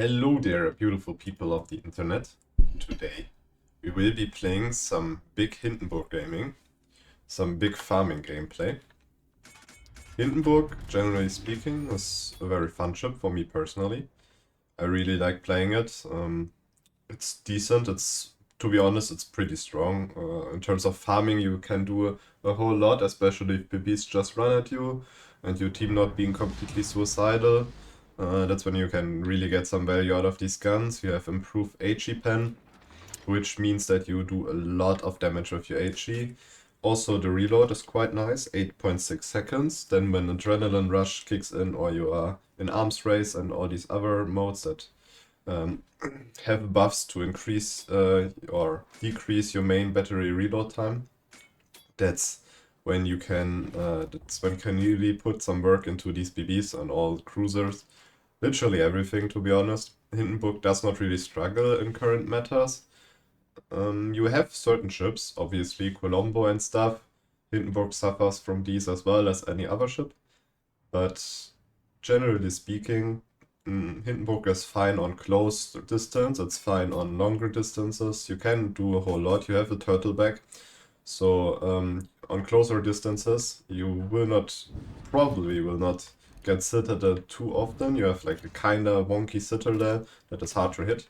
Hello there, beautiful people of the internet. Today we will be playing some big Hindenburg gaming, some big farming gameplay. Hindenburg, generally speaking, is a very fun ship for me personally. I really like playing it. It's decent. To be honest, it's pretty strong. In terms of farming, you can do a whole lot, especially if PBs just run at you and your team not being completely suicidal. That's when you can really get some value out of these guns. You have improved HE pen, which means that you do a lot of damage with your HE. Also, the reload is quite nice, 8.6 seconds. Then when Adrenaline Rush kicks in or you are in Arms Race and all these other modes that um, have buffs to increase or decrease your main battery reload time, that's when you can really put some work into these BBs on all cruisers. Literally everything, to be honest. Hindenburg does not really struggle in current metas. You have certain ships, obviously Colombo and stuff. Hindenburg suffers from these as well as any other ship. But generally speaking, Hindenburg is fine on close distance, it's fine on longer distances. You can do a whole lot. You have a turtleback. So on closer distances, you probably will not get citadel too often. You have like a kinda wonky citadel that is hard to hit.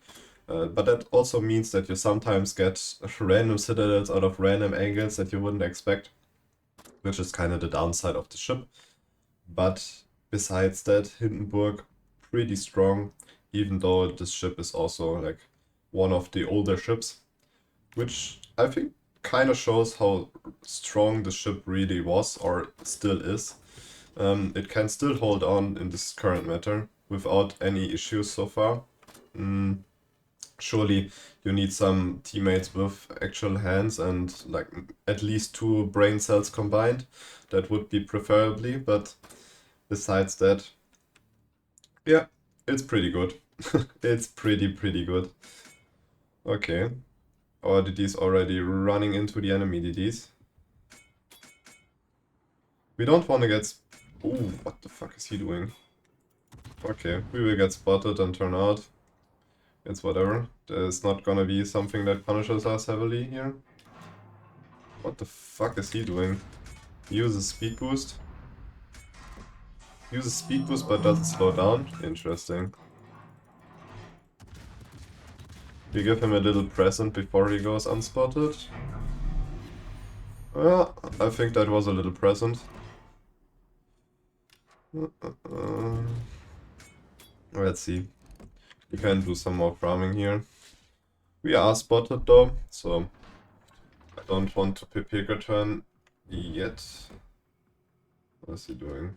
But that also means that you sometimes get random citadels out of random angles that you wouldn't expect, which is kind of the downside of the ship. But besides that, Hindenburg, pretty strong, even though this ship is also like one of the older ships, which I think kind of shows how strong the ship really was or still is. It can still hold on in this current meta without any issues so far. Surely you need some teammates with actual hands and like at least 2 brain cells combined. That would be preferably, but besides that, yeah, it's pretty good. It's pretty good. Okay. Or DD's already running into the enemy DDs. We don't want to get... Ooh, what the fuck is he doing? Okay, we will get spotted and turn out. It's whatever. There's not gonna be something that punishes us heavily here. What the fuck is he doing? He uses speed boost. Uses speed boost but doesn't slow down. Interesting. We give him a little present before he goes unspotted. Well, I think that was a little present. Let's see. We can do some more farming here. We are spotted though, so I don't want to pick a turn yet. What is he doing?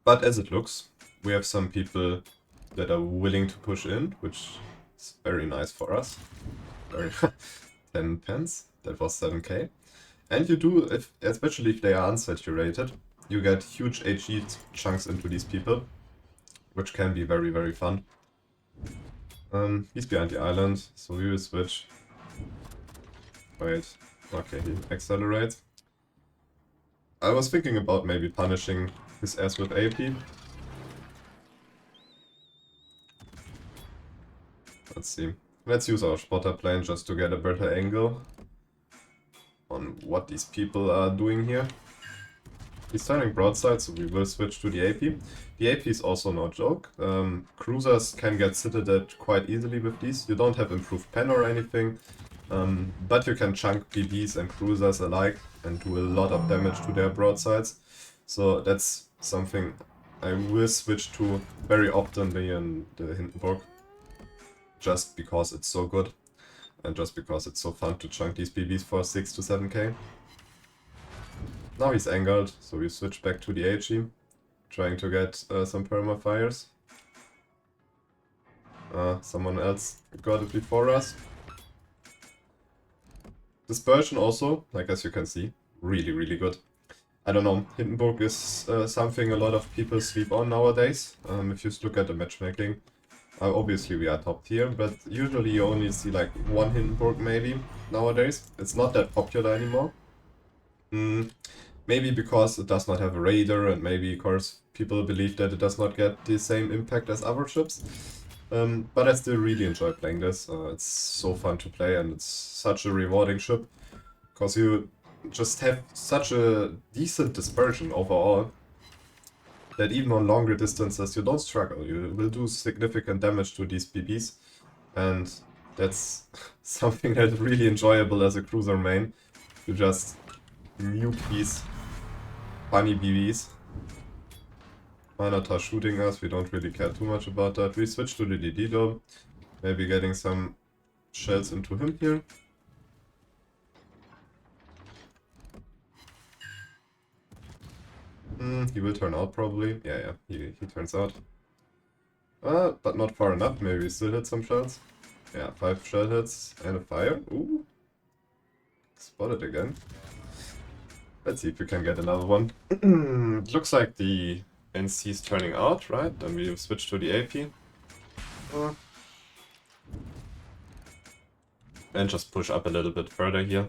But as it looks, we have some people that are willing to push in, which is very nice for us. Very 10 pence, that was 7k. And you do, especially if they are unsaturated, you get huge HE chunks into these people, which can be very fun. He's behind the island, so we will switch. Wait, okay, he accelerates. I was thinking about maybe punishing his ass with AP. Let's see. Let's use our spotter plane just to get a better angle on what these people are doing here. He's turning broadside, so we will switch to the AP. The AP is also no joke. Cruisers can get citadeled quite easily with these. You don't have improved pen or anything, but you can chunk PBs and cruisers alike and do a lot of damage to their broadsides. So that's something I will switch to very often in the Hindenburg, just because it's so good and just because it's so fun to chunk these PBs for 6 to 7k. Now he's angled, so we switch back to the HE, trying to get some permafires. Someone else got it before us. Dispersion also, like as you can see, really good. I don't know, Hindenburg is something a lot of people sleep on nowadays. If you look at the matchmaking, obviously we are top tier, but usually you only see like one Hindenburg maybe nowadays. It's not that popular anymore. Maybe because it does not have a radar, and maybe, of course, people believe that it does not get the same impact as other ships. But I still really enjoy playing this. It's so fun to play, and it's such a rewarding ship. Because you just have such a decent dispersion overall that even on longer distances you don't struggle. You will do significant damage to these BBs, and that's something that's really enjoyable as a cruiser main. You just nuke these funny BBs. Minotaur shooting us, we don't really care too much about that. We switch to the DD though. Maybe getting some shells into him here. He will turn out probably. Yeah, he turns out. But not far enough. Maybe we still hit some shells. Yeah, 5 shell hits and a fire. Ooh. Spotted again. Let's see if we can get another one. Looks like the NC is turning out, right? Then we switch to the AP. And just push up a little bit further here.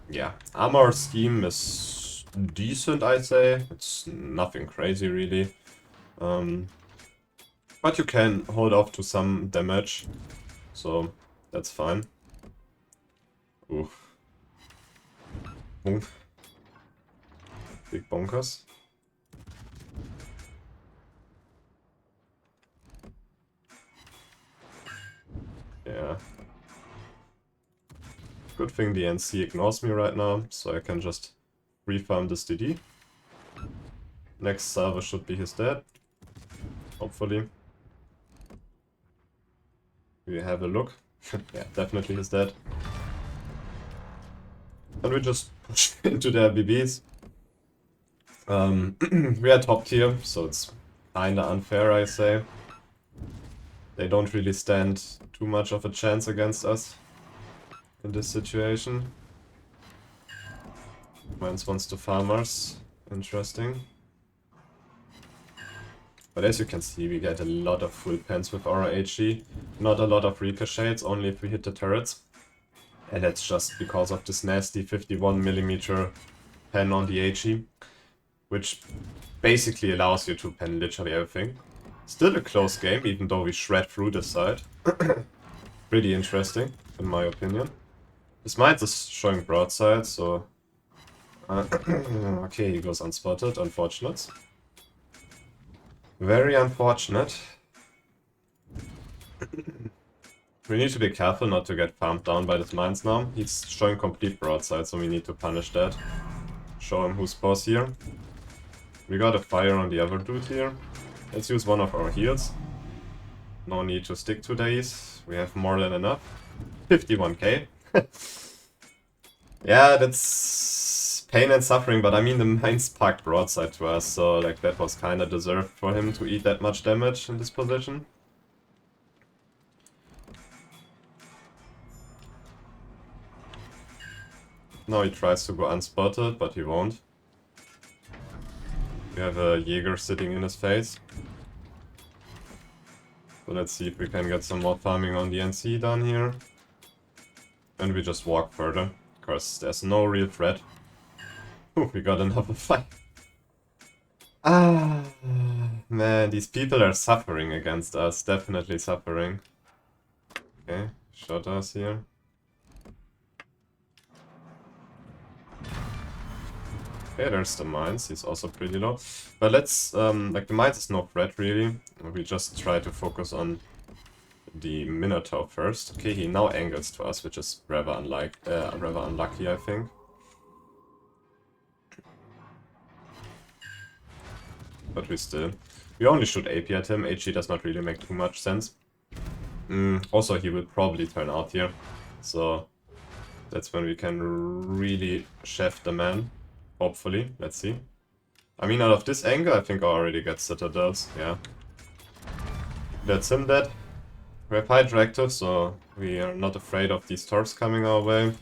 Yeah, armor scheme is decent, I'd say. It's nothing crazy, really. But you can hold off to some damage, so that's fine. Ooh. Bonk. Big bonkers. Yeah. Good thing the NC ignores me right now, so I can just refarm this DD. Next salvo should be his dad. Hopefully. We have a look. Yeah, definitely his dad. And we just push into their BBs. We are top tier, so it's kinda unfair, I say. They don't really stand too much of a chance against us in this situation. Mines wants to farm us. Interesting. But as you can see, we get a lot of full pens with our HE. Not a lot of ricochets, only if we hit the turrets. And that's just because of this nasty 51mm pen on the HE, which basically allows you to pen literally everything. Still a close game, even though we shred through this side. Pretty interesting, in my opinion. This mines is showing broadside, so... okay, he goes unspotted, unfortunate. Very unfortunate. We need to be careful not to get farmed down by this mines now. He's showing complete broadside, so we need to punish that. Show him who's boss here. We got a fire on the other dude here. Let's use one of our heals. No need to stick to these. We have more than enough. 51k. Yeah, that's pain and suffering, but I mean the mines parked broadside to us, so like that was kinda deserved for him to eat that much damage in this position. Now he tries to go unspotted, but he won't. We have a Jaeger sitting in his face. So let's see if we can get some more farming on the NC down here. And we just walk further, because there's no real threat. Ooh, we got another fight. Ah, man, these people are suffering against us, definitely suffering. Okay, shot us here. Okay, there's the mines, he's also pretty low. But let's, like the mines is no threat really. We just try to focus on the Minotaur first. Okay, he now angles to us, which is rather unlucky, I think. But we only shoot AP at him. HE does not really make too much sense. Also, he will probably turn out here. So that's when we can really chef the man. Hopefully, let's see. I mean, out of this angle, I think I already get citadels, yeah. That's him dead. We have high directive, so we are not afraid of these torps coming our way.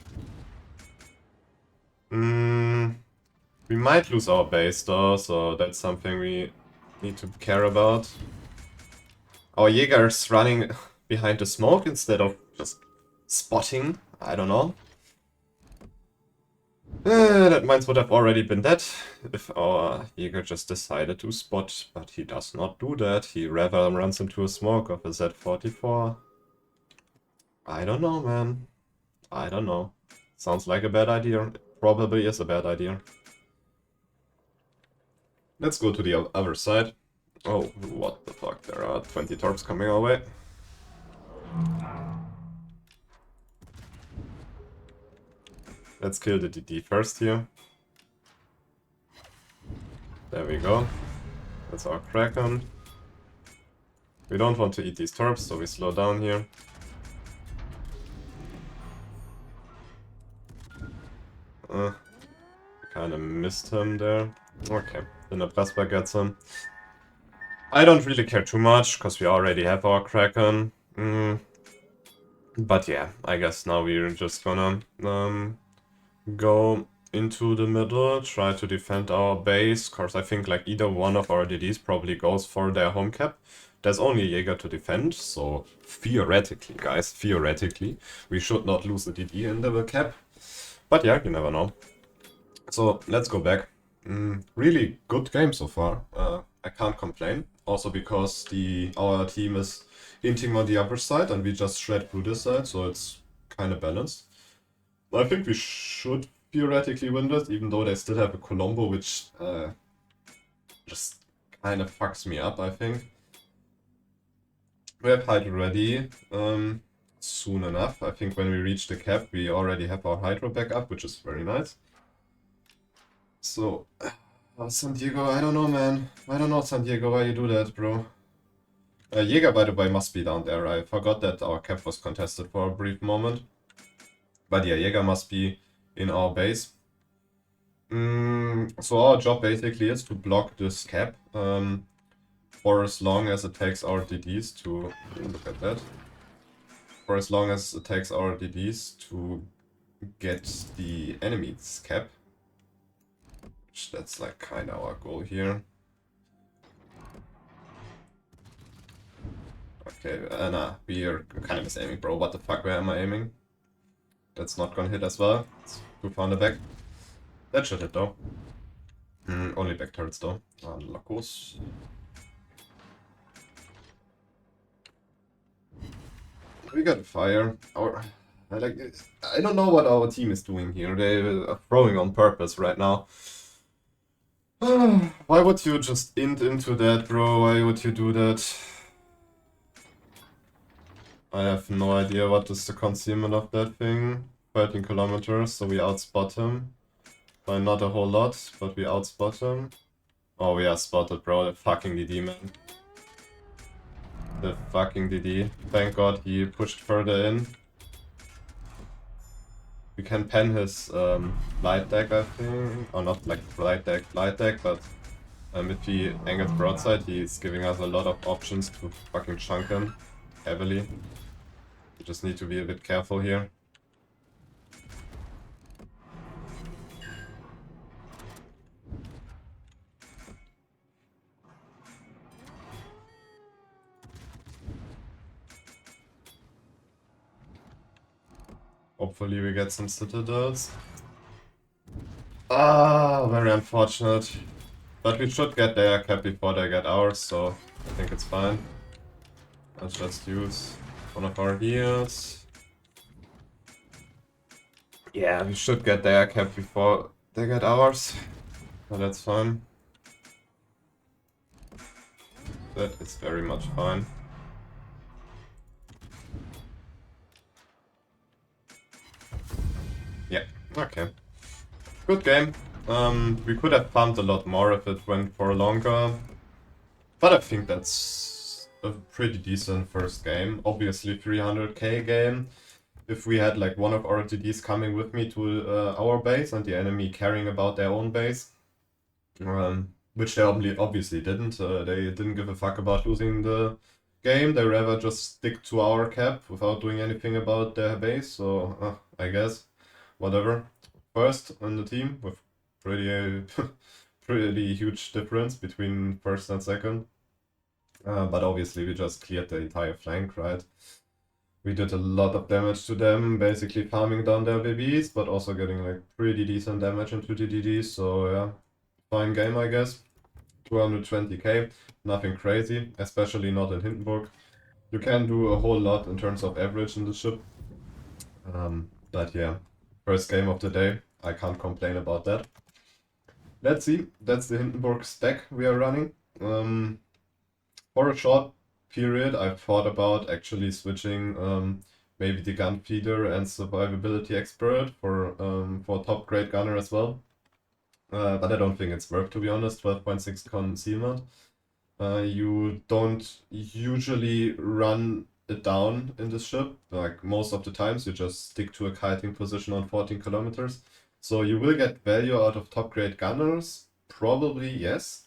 We might lose our base though, so that's something we need to care about. Our Jaeger is running behind the smoke instead of just spotting, I don't know. That mines would have already been dead if our Jäger just decided to spot, but he does not do that. He rather runs into a smoke of a Z44. I don't know, man. I don't know. Sounds like a bad idea. It probably is a bad idea. Let's go to the other side. Oh, what the fuck, there are 20 torps coming our way. Let's kill the DD first here. There we go. That's our Kraken. We don't want to eat these torps, so we slow down here. Kinda missed him there. Okay, then the Pressback gets him. I don't really care too much, because we already have our Kraken. But yeah, I guess now we're just gonna go into the middle, try to defend our base, because I think like either one of our DDs probably goes for their home cap. There's only a Jäger to defend, so theoretically, guys, theoretically, we should not lose the DD in the cap. But yeah, you never know. So let's go back. Really good game so far. I can't complain. Also because our team is hinting on the upper side and we just shred through this side, so it's kind of balanced. I think we should theoretically win this, even though they still have a Colombo, which just kind of fucks me up, I think. We have Hydro ready soon enough. I think when we reach the cap, we already have our Hydro back up, which is very nice. So, San Diego, I don't know, man. I don't know, San Diego, why you do that, bro. Jäger, by the way, must be down there. I forgot that our cap was contested for a brief moment. But yeah, Jäger must be in our base. So our job basically is to block this cap for as long as it takes our DDs to... Look at that. For as long as it takes our DDs to get the enemy's cap. That's like kind of our goal here. Okay, nah, we are kind of misaiming, bro. What the fuck, where am I aiming? That's not gonna hit as well. It's too far in the back. That should hit though. Only back turrets though. Lacos. We got fire. I don't know what our team is doing here. They are throwing on purpose right now. Why would you just int into that, bro? Why would you do that? I have no idea what is the concealment of that thing. 13 kilometers, so we outspot him. By not a whole lot, but we outspot him. Oh, we are spotted, bro. The fucking DD, man. The fucking DD. Thank God he pushed further in. We can pen his light deck, I think. Or not like light deck, but if he angles broadside, he's giving us a lot of options to fucking chunk him heavily. We just need to be a bit careful here. Hopefully we get some citadels. Ah, very unfortunate. But we should get their cap before they get ours, so I think it's fine. Let's just use one of our heals. Yeah, we should get their cap before they get ours. But that's fine. That is very much fine. Yeah, okay. Good game. We could have farmed a lot more if it went for longer. But I think that's a pretty decent first game. Obviously 300k game. If we had like one of our TDs coming with me to our base and the enemy caring about their own base. Which they obviously didn't. They didn't give a fuck about losing the game. They rather just stick to our cap without doing anything about their base. So I guess whatever. First on the team with pretty huge difference between first and second. But obviously we just cleared the entire flank, right? We did a lot of damage to them, basically farming down their BBs, but also getting like pretty decent damage into DDDs, so yeah, fine game I guess. 220k, nothing crazy, especially not in Hindenburg. You can do a whole lot in terms of average in the ship. But yeah, first game of the day, I can't complain about that. Let's see, that's the Hindenburg stack we are running. For a short period, I've thought about actually switching maybe the gun feeder and survivability expert for top grade gunner as well. But I don't think it's worth, to be honest. 12.6 concealment. You don't usually run it down in this ship. Like most of the times, you just stick to a kiting position on 14 kilometers. So you will get value out of top grade gunners, probably yes.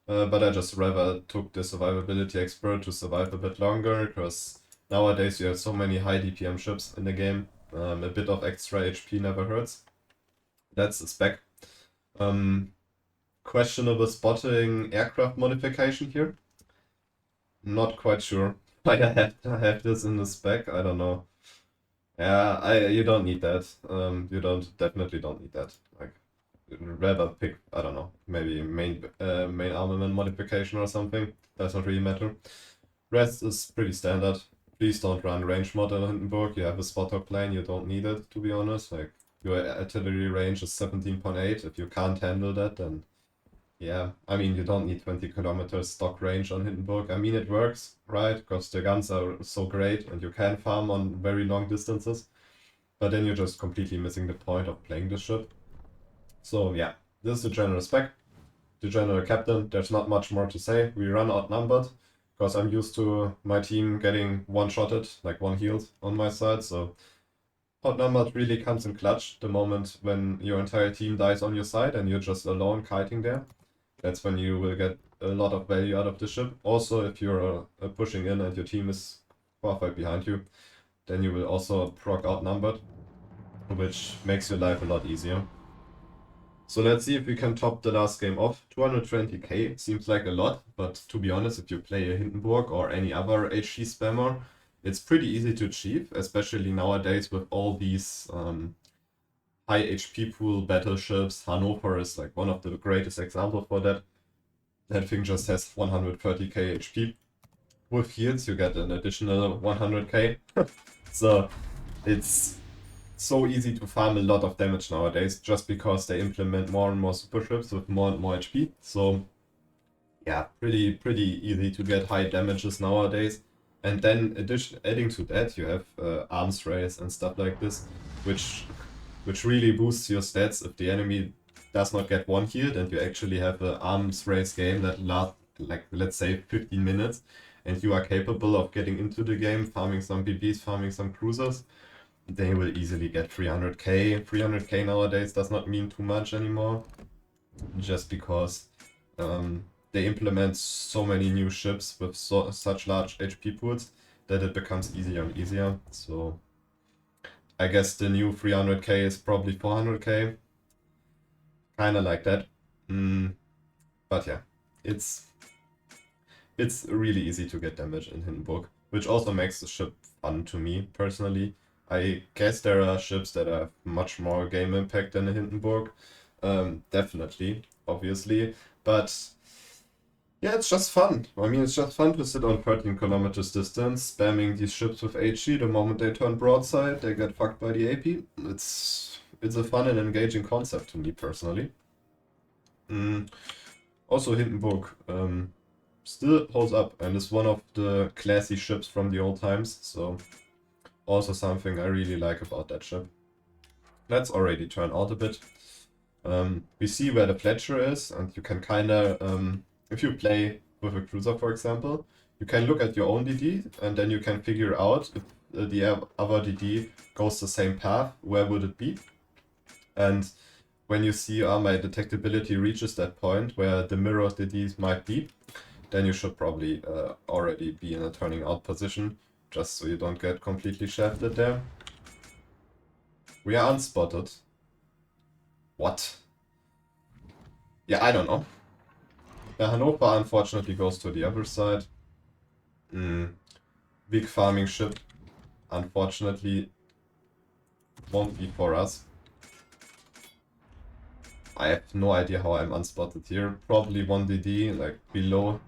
But I just rather took the survivability expert to survive a bit longer, because nowadays you have so many high DPM ships in the game. A bit of extra HP never hurts. That's the spec. Questionable spotting aircraft modification here. Not quite sure why I have this in the spec. I don't know. Yeah, you don't need that. You definitely don't need that. Like, rather pick, I don't know, maybe main armament modification or something. Does not really matter. Rest is pretty standard. Please don't run range mod in Hindenburg. You have a spotter plane, you don't need it, to be honest. Like, your artillery range is 17.8. If you can't handle that, then yeah, I mean, you don't need 20 kilometers stock range on Hindenburg. I mean, it works, right? Because the guns are so great and you can farm on very long distances. But then you're just completely missing the point of playing the ship. So yeah, this is the general spec. The general captain, there's not much more to say. We run outnumbered, because I'm used to my team getting one-shotted, like one healed on my side. So outnumbered really comes in clutch the moment when your entire team dies on your side and you're just alone kiting there. That's when you will get a lot of value out of the ship. Also, if you're pushing in and your team is far behind you, then you will also proc outnumbered, which makes your life a lot easier. So let's see if we can top the last game off. 220k seems like a lot, but to be honest, if you play a Hindenburg or any other HG spammer, it's pretty easy to achieve, especially nowadays with all these high HP pool battleships. Hannover is like one of the greatest examples for that. That thing just has 130k HP. With heals, you get an additional 100k. So it's so easy to farm a lot of damage nowadays, just because they implement more and more super ships with more and more HP. So yeah, pretty easy to get high damages nowadays. And then adding to that, you have arms race and stuff like this, which really boosts your stats if the enemy does not get one healed and you actually have an arms race game that lasts, like, let's say 15 minutes, and you are capable of getting into the game, farming some BBs, farming some cruisers. They will easily get 300k. 300k nowadays does not mean too much anymore, just because they implement so many new ships with such large HP pools that it becomes easier and easier. So I guess the new 300k is probably 400k. Kinda like that. But yeah, it's really easy to get damage in Hindenburg, which also makes the ship fun to me personally. I guess there are ships that have much more game impact than the Hindenburg. Definitely, obviously. But yeah, it's just fun. I mean, it's just fun to sit on 13 kilometers distance, spamming these ships with HG. The moment they turn broadside, they get fucked by the AP. It's a fun and engaging concept to me personally. Also, Hindenburg still holds up and is one of the classy ships from the old times. So also something I really like about that ship. Let's already turn out a bit. We see where the Fletcher is, and you can kinda, if you play with a cruiser, for example, you can look at your own DD, and then you can figure out if the other DD goes the same path, where would it be? And when you see my detectability reaches that point where the mirror DDs might be, then you should probably already be in a turning out position, just so you don't get completely shafted there. We are unspotted. What? Yeah, I don't know. The Hannover unfortunately goes to the other side. Big farming ship. unfortunately won't be for us. I have no idea how I'm unspotted here. Probably 1DD, like below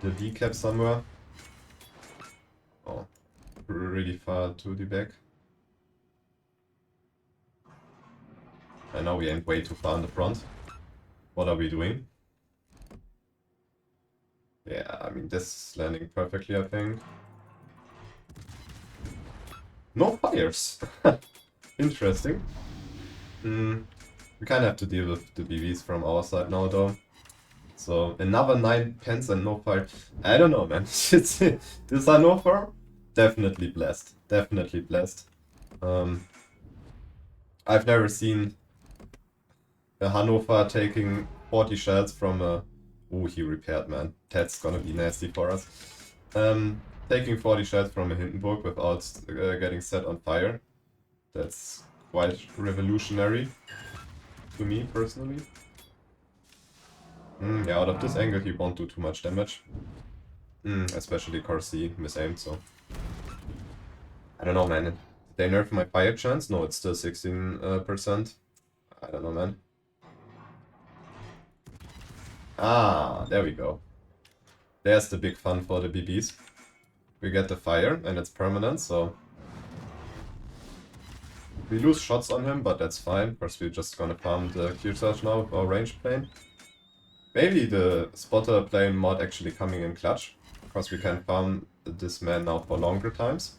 the D cap somewhere. Oh, really far to the back. And now we ain't way too far in the front. What are we doing? Yeah, I mean, this is landing perfectly, I think. No fires! Interesting. We kind of have to deal with the BBs from our side now, though. So, another 9 pence and no fire. I don't know, man. This Hannover, definitely blessed. Definitely blessed. I've never seen a Hannover taking 40 shells from a... Ooh, he repaired, man. That's gonna be nasty for us. Taking 40 shells from a Hindenburg without getting set on fire. That's quite revolutionary to me, personally. Yeah, out of this angle he won't do too much damage. Especially Corsi misaimed, so... I don't know, man. Did they nerf my fire chance? No, it's still 16%. I don't know, man. Ah, there we go. There's the big fun for the BBs. We get the fire, and it's permanent, so... We lose shots on him, but that's fine, because we're just gonna farm the Q-Charge now with our range plane. Maybe the spotter plane mod actually coming in clutch, because we can farm this man now for longer times.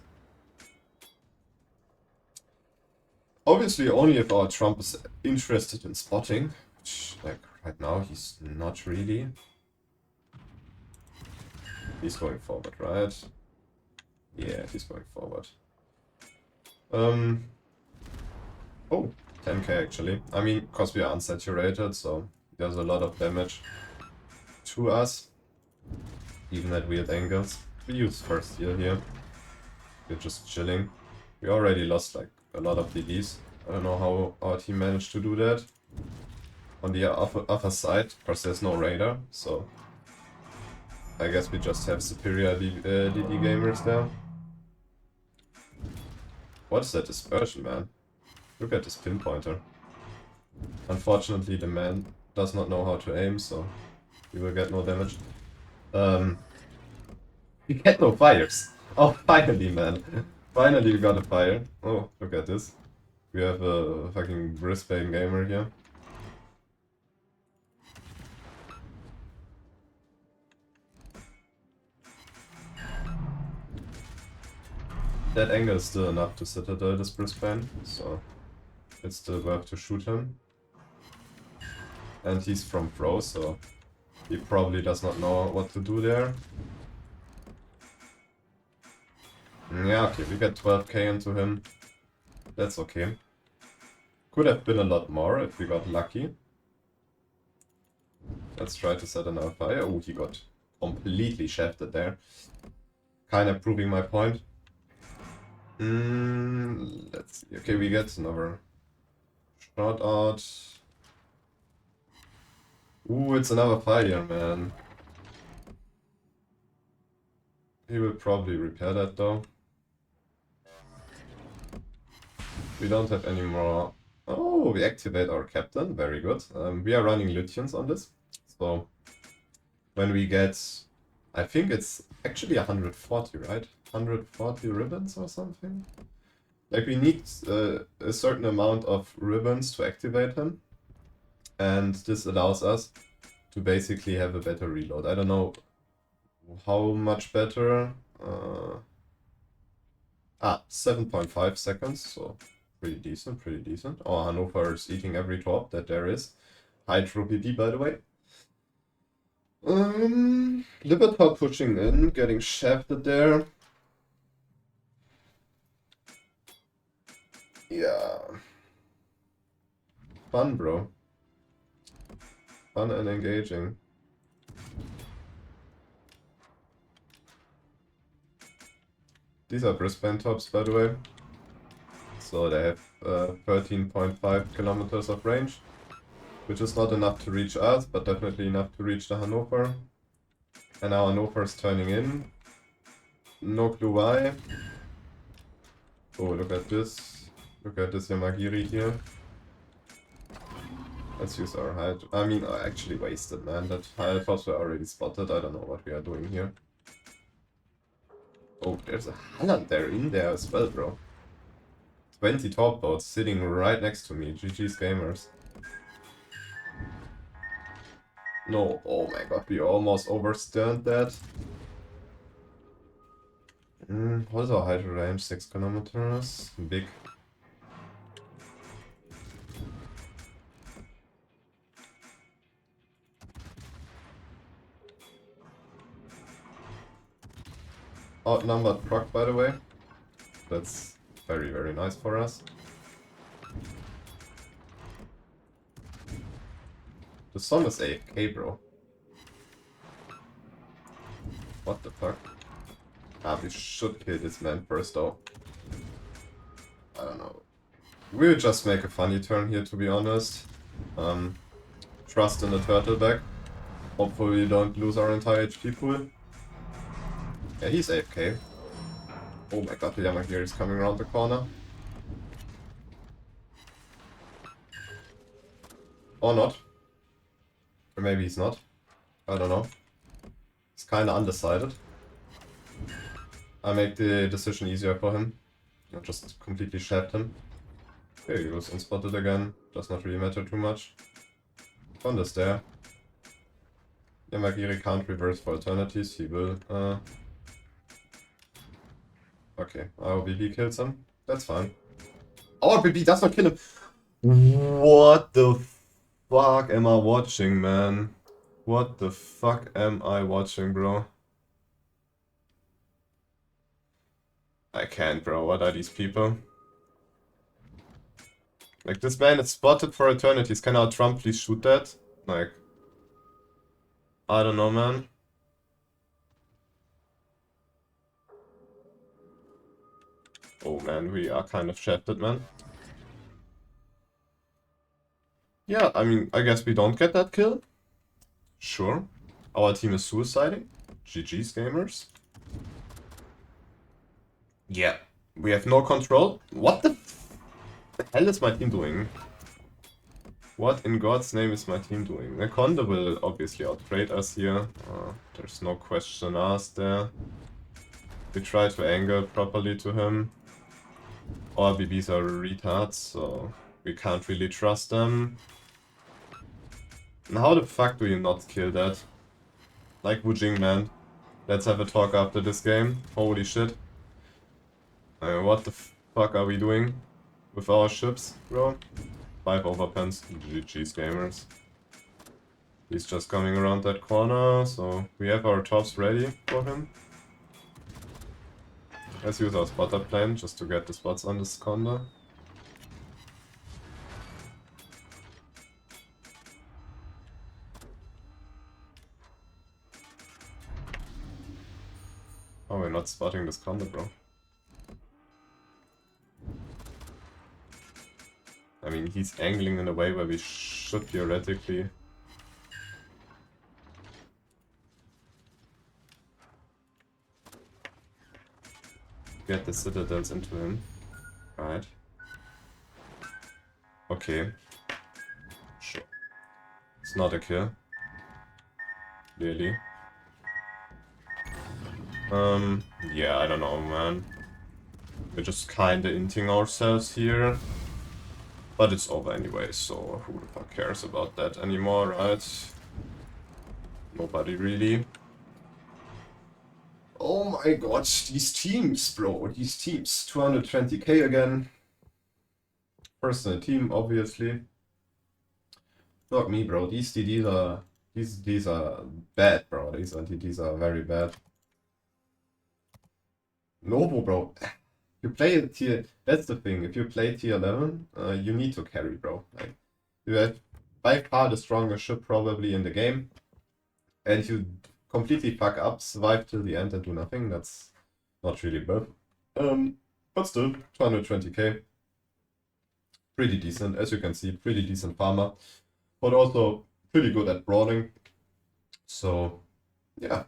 Obviously only if our Trump is interested in spotting, which, like, right now he's not really. He's going forward, right? Yeah, he's going forward. Oh, 10k actually. I mean, because we are unsaturated, so there's a lot of damage to us, even at weird angles. We use first heal here. We're just chilling. We already lost like a lot of DDs. I don't know how our team managed to do that. On the other side, because there's no radar, so I guess we just have superior DD gamers there. What is that dispersion, man? Look at this pinpointer. Unfortunately, the man does not know how to aim, so he will get no damage. We get no fires. Oh, finally, man. Finally, we got a fire. Oh, look at this. We have a fucking Brisbane gamer here. That angle is still enough to citadel this Brisbane, so it's still worth to shoot him. And he's from Pro, so he probably does not know what to do there. Yeah, okay, we get 12k into him. That's okay. Could have been a lot more if we got lucky. Let's try to set another fire. Oh, he got completely shafted there. Kinda proving my point. Let's see. Okay, we get another shot out. Ooh, it's another fire, man. He will probably repair that though. We don't have any more. Oh, we activate our captain. Very good. We are running Lutyens on this. So when we get, I think it's actually 140, right? 140 ribbons or something. Like we need a certain amount of ribbons to activate him. And this allows us to basically have a better reload. I don't know how much better. 7.5 seconds, so pretty decent, pretty decent. Oh, Hannover is eating every drop that there is. Hydro PP, by the way. Libertar pushing in, getting shafted there. Yeah. Fun, bro. Fun and engaging. These are Brisbane tops, by the way. So they have 13.5 kilometers of range, which is not enough to reach us, but definitely enough to reach the Hannover. And now Hannover is turning in. No clue why. Oh, look at this. Look at this Yamagiri here. Let's use our hide. I mean, I actually wasted, man. That hide was already spotted. I don't know what we are doing here. Oh, there's a Halland there in there as well, bro. 20 top boats sitting right next to me. GG's gamers. No, oh my god, we almost oversterned that. What is our hydro range? 6 kilometers. Big. Outnumbered proc, by the way. That's very, very nice for us. The sun is AFK, bro. What the fuck? Ah, we should kill this man first, though. I don't know. We'll just make a funny turn here, to be honest. Trust in the turtleback. Hopefully we don't lose our entire HP pool. Yeah, he's AFK. Oh my god, the Yamagiri is coming around the corner. Or not. Or maybe he's not. I don't know. He's kinda undecided. I make the decision easier for him. I just completely shabbed him. There he goes, unspotted again. Does not really matter too much. Conda's there. Yamagiri can't reverse for alternatives, he will. Okay, our BB kills him. That's fine. Our BB does not kill him! What the fuck am I watching, man? What the fuck am I watching, bro? I can't, bro. What are these people? Like, this man is spotted for eternities. Can our Trump please shoot that? Like, I don't know, man. Oh, man, we are kind of shafted, man. Yeah, I mean, I guess we don't get that kill. Sure. Our team is suiciding. GG's, gamers. Yeah, we have no control. What the hell is my team doing? What in God's name is my team doing? The Conda will obviously outtrade us here. There's no question asked there. We try to angle properly to him. Our BBs are retards, so we can't really trust them. And how the fuck do you not kill that? Like Wujing, man. Let's have a talk after this game. Holy shit. What the fuck are we doing with our ships, bro? 5 overpens. GG's, gamers. He's just coming around that corner, so we have our tops ready for him. Let's use our spotter plane just to get the spots on this Conda. Oh, we're not spotting this Conda, bro. I mean, he's angling in a way where we should theoretically... get the citadels into him. Right. Okay. Sure. It's not a kill. Clearly. Yeah, I don't know, man. We're just kinda inting ourselves here. But it's over anyway, so who the fuck cares about that anymore, right? Nobody really. Oh my god, these teams, bro, these teams. 220k again. Personal team, obviously. Fuck me, bro. These DDs are... These are bad, bro. These DDs are very bad. Nobu, bro. You play a tier... That's the thing. If you play tier 11, you need to carry, bro. Like, you have by far the strongest ship probably in the game. And you completely fuck up, survive till the end and do nothing. That's not really bad. But still, 220k. Pretty decent. As you can see, pretty decent farmer. But also pretty good at brawling. So, yeah.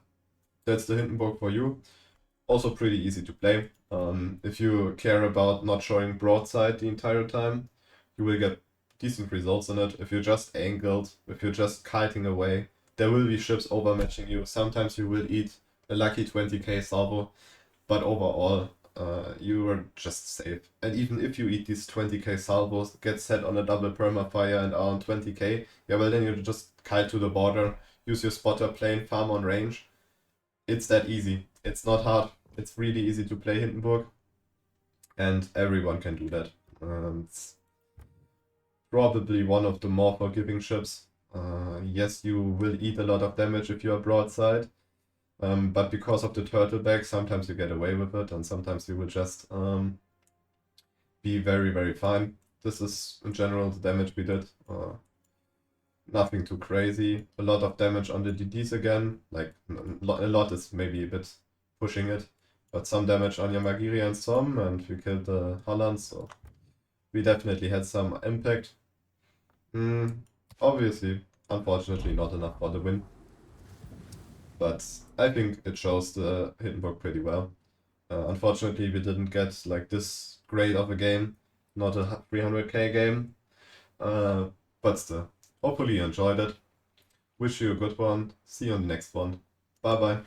That's the Hindenburg for you. Also pretty easy to play. If you care about not showing broadside the entire time, you will get decent results in it. If you're just angled, if you're just kiting away, there will be ships overmatching you. Sometimes you will eat a lucky 20k salvo, but overall, you are just safe. And even if you eat these 20k salvos, get set on a double permafire and are on 20k, yeah, well then you just kite to the border, use your spotter plane, farm on range. It's that easy. It's not hard. It's really easy to play Hindenburg, and everyone can do that. It's probably one of the more forgiving ships. Yes, you will eat a lot of damage if you are broadside, but because of the turtleback, sometimes you get away with it, and sometimes you will just be very, very fine. This is, in general, the damage we did. Nothing too crazy. A lot of damage on the DDs again. Like, a lot is maybe a bit pushing it. But some damage on Yamagiria and Som, and we killed the Holland, so we definitely had some impact. Obviously, unfortunately, not enough for the win. But I think it shows the Hindenburg pretty well. Unfortunately, we didn't get like this great of a game. Not a 300k game. But still, hopefully you enjoyed it. Wish you a good one. See you on the next one. Bye bye.